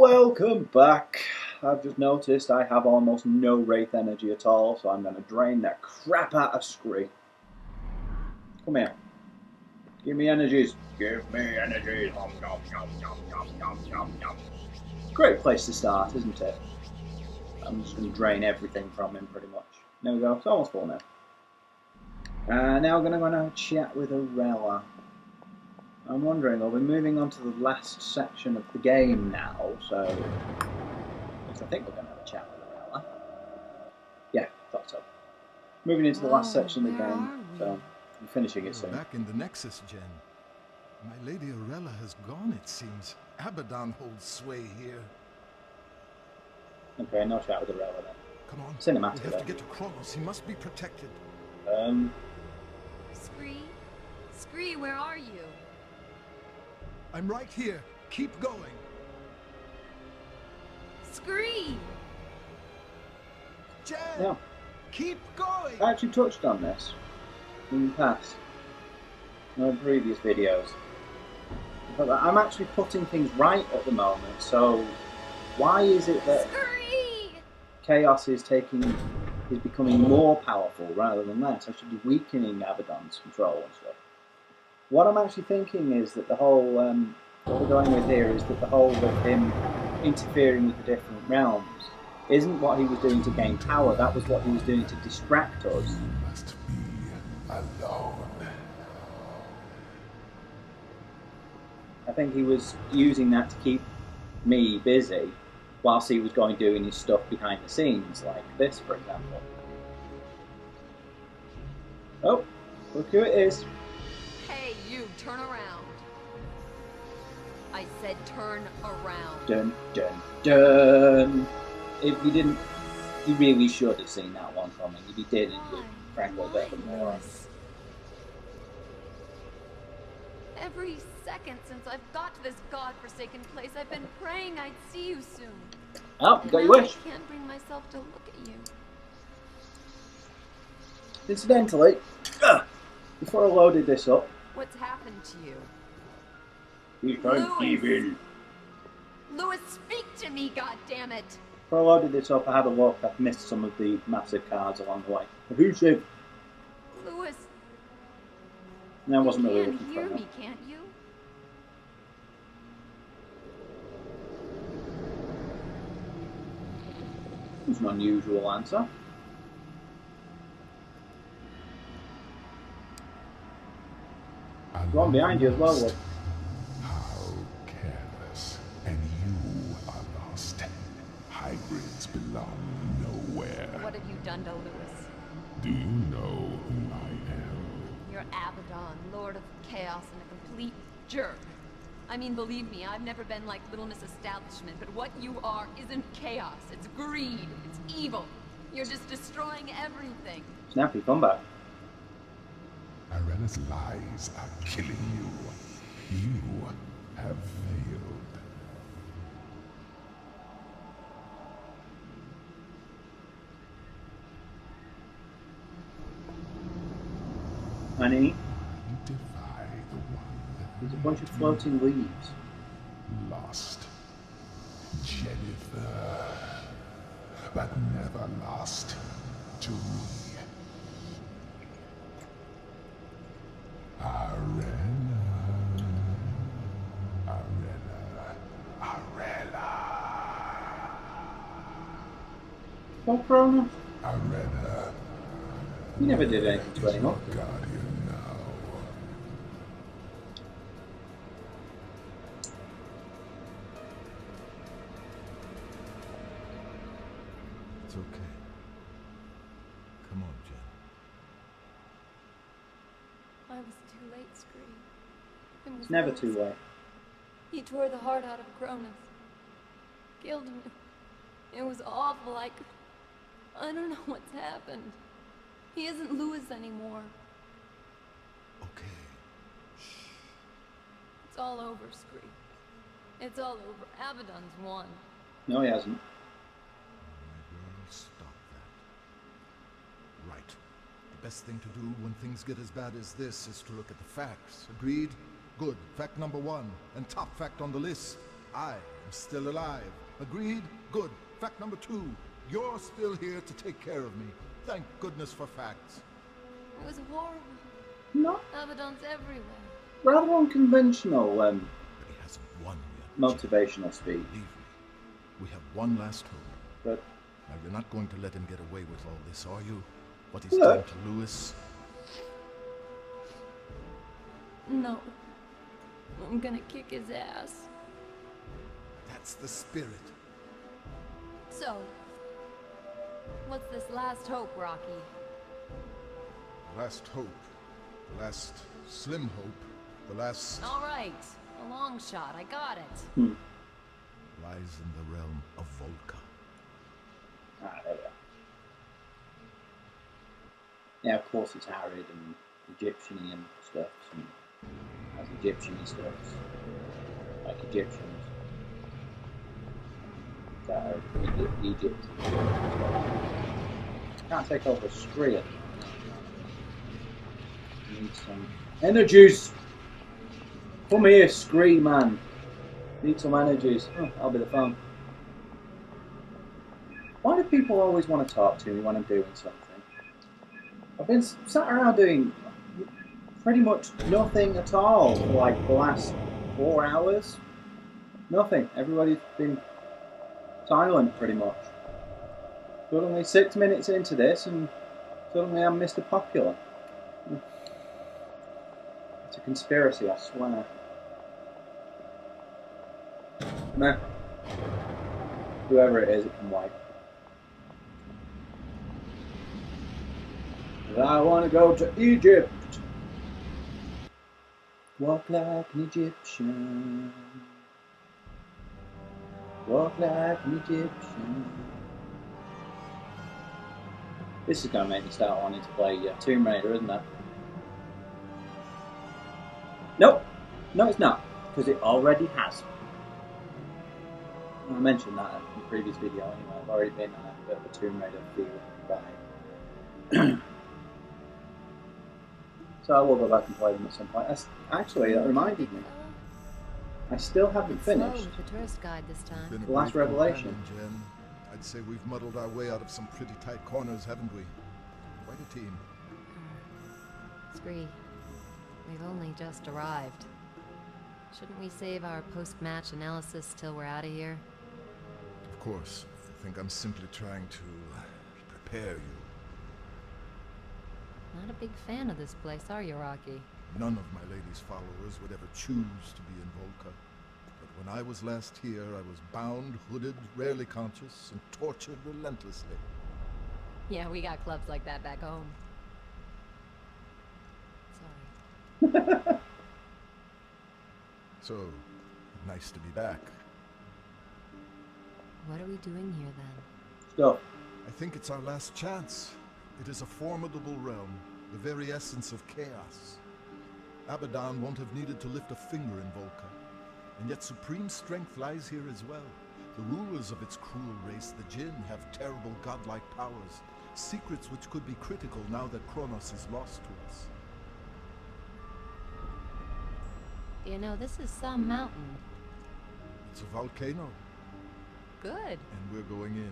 Welcome back. I've just noticed I have almost no wraith energy at all, so I'm going to drain that crap out of Scree. Come here. Give me energies. Give me energies. Nom, nom, nom, nom, nom, nom, nom, nom. Great place to start, isn't it? I'm just going to drain everything from him pretty much. There we go. It's almost full now. Now we're going to go and have a chat with Arella. I'm wondering, are we moving on to the last section of the game now? So, I think we're going to have a chat with Arella. Yeah, thought so. Moving into the last section of the game, so I'm finishing it soon. Back in the Nexus, Jen. My Lady Arella has gone, it seems. Abaddon holds sway here. Okay, no chat with Arella then. Come on, Cinematic. We have to get to Kronos. He must be protected. Scree, where are you? I'm right here. Keep going. Scree! Jen! Yeah. Keep going! I actually touched on this in the past, in previous videos. But I'm actually putting things right at the moment, so why is it that Scree! Chaos is becoming more powerful rather than less? I should be weakening Abaddon's control and stuff. What I'm actually thinking is that the whole, what we're going with here is that the whole of him interfering with the different realms isn't what he was doing to gain power, that was what he was doing to distract us. You must be alone. I think he was using that to keep me busy whilst he was going doing his stuff behind the scenes, like this, for example. Oh, look who it is. Hey, you, turn around. I said turn around. Dun, dun, dun. If you didn't, you really should have seen that one coming. If you didn't, you're frankly a bit of a moron. Every second since I've got to this godforsaken place, I've been praying I'd see you soon. Oh, you got And your now wish. I can't bring myself to look at you. Incidentally, before I loaded this up, What's happened to you? he's trying to keep in. Louis, speak to me, goddammit! Before I loaded this up, I had a look. I've missed some of the massive cards along the way. Who's said? Louis, And I wasn't you really can looking for hear him. me, can't you? It's an unusual answer. Go on behind you as well, Will. How careless. And you are lost. Hybrids belong nowhere. What have you done to Louis? Do you know who I am? You're Abaddon, Lord of Chaos, and a complete jerk. I mean, believe me, I've never been like Little Miss Establishment, but what you are isn't chaos. It's greed. It's evil. You're just destroying everything. Snappy comeback. Arella's lies are killing you. You have failed. Honey, You defy the one there's a bunch of floating leaves. lost. Jennifer. But never lost to me. Arella. Oh, Kronos. Arella. You never did anything to anyone. Guardian now. It's okay. Come on, Jen. I was too late, Scree. It was It's never Louis. too late. He tore the heart out of Cronus. Killed him. It was awful. I don't know what's happened. He isn't Louis anymore. Okay. It's all over, Scree. It's all over. Abaddon's won. No, he hasn't. My girl, stop that. Right. The best thing to do when things get as bad as this is to look at the facts. Agreed? Good. Fact number one, and top fact on the list. I am still alive. Agreed? Good. Fact number 2. You're still here to take care of me. Thank goodness for facts. It was horrible. Not Abaddon's everywhere. rather unconventional But he hasn't won yet. motivational speech. Believe me. We have one last hope. But Now, you're not going to let him get away with all this, are you? What he's Look. done to Lewis? No. I'm gonna kick his ass. That's the spirit. So, what's this last hope, Rocky? The last hope. The last slim hope. The last All right, a long shot, I got it. lies in the realm of Volca. there we are. Yeah, of course it's arid and Egyptian-y and stuff. And has Egyptian-y stuff. Like Egyptians. That are Egypt. Can't take over a scree at the moment. Need some energies! Come here, scree man! Need some energies. Oh, that'll be the fun. Why do people always want to talk to me when I'm doing something? I've been sat around doing pretty much nothing at all for like the last 4 hours. Nothing. Everybody's been silent pretty much. Suddenly 6 minutes into this and suddenly I'm Mr. Popular. It's a conspiracy, I swear. Meh. Whoever it is, it can wipe. I want to go to Egypt. Walk like an Egyptian. Walk like an Egyptian. This is going to make me start wanting to play Tomb Raider, isn't it? Nope. No, it's not. Because it already has. I mentioned that in the previous video anyway. I've already been on a bit of a Tomb Raider feel vibe. So I will go back and play them at some point. Actually, that reminded me. I still haven't finished Slow with the tourist guide this time. Been a The Last brief Revelation. companion, Jen. I'd say we've muddled our way out of some pretty tight corners, haven't we? Quite a team. Scree, we've only just arrived. Shouldn't we save our post-match analysis till we're out of here? Of course. I think I'm simply trying to prepare you. Not a big fan of this place, are you, Rocky? None of my lady's followers would ever choose to be in Volca. But when I was last here, I was bound, hooded, rarely conscious, and tortured relentlessly. Yeah, we got clubs like that back home. Sorry. So, nice to be back. What are we doing here, then? Stuff. I think it's our last chance. It is a formidable realm, the very essence of chaos. Abaddon won't have needed to lift a finger in Volca, and yet supreme strength lies here as well. The rulers of its cruel race, the Jinn, have terrible godlike powers, secrets which could be critical now that Kronos is lost to us. You know, this is some mountain. It's a volcano, Good. and we're going in.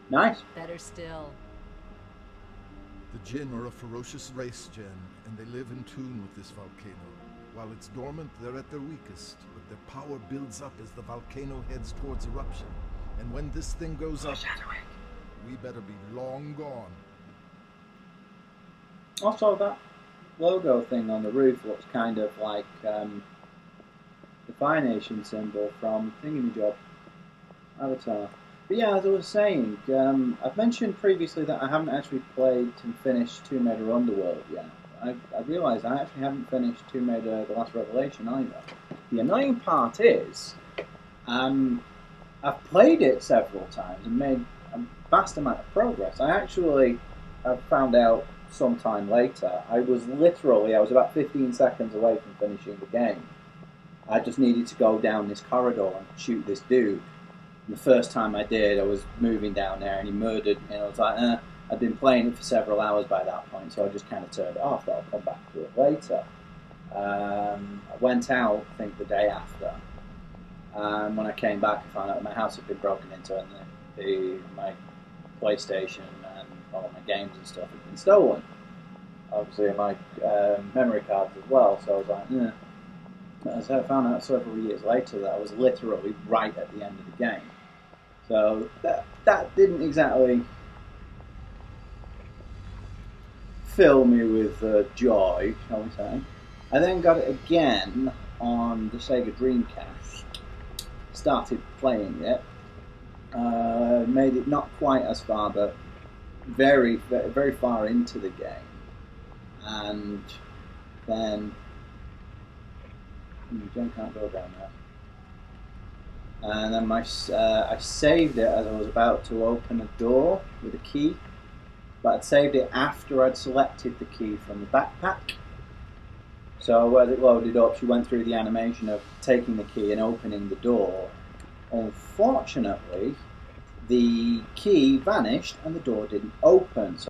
Nice. Better still. The Jinn are a ferocious race, Jen, and they live in tune with this volcano. While it's dormant, they're at their weakest, but their power builds up as the volcano heads towards eruption. And when this thing goes up, we better be long gone. Also, that logo thing on the roof looks kind of like the Fire Nation symbol from Thingamajob Avatar. But yeah, as I was saying, I've mentioned previously that I haven't actually played and finished Tomb Raider Underworld yet. I realised I actually haven't finished Tomb Raider The Last Revelation either. The annoying part is, I've played it several times and made a vast amount of progress. I actually have found out sometime later, I was about 15 seconds away from finishing the game. I just needed to go down this corridor and shoot this dude. And the first time I did, I was moving down there and he murdered me. And I was like, I'd been playing it for several hours by that point, so I just kind of turned it off. I'll come back to it later. I went out, I think, the day after. And when I came back, I found out my house had been broken into and my PlayStation and all my games and stuff had been stolen. Obviously, my memory cards as well. So I was like, yeah. As I found out several years later that I was literally right at the end of the game. So that didn't exactly fill me with joy, shall we say. I then got it again on the Sega Dreamcast. Started playing it. Made it not quite as far, but very, very far into the game. And then Jen can't go down there. And then I saved it as I was about to open a door with a key. But I'd saved it after I'd selected the key from the backpack. So as it loaded up, she went through the animation of taking the key and opening the door. Unfortunately, the key vanished and the door didn't open. So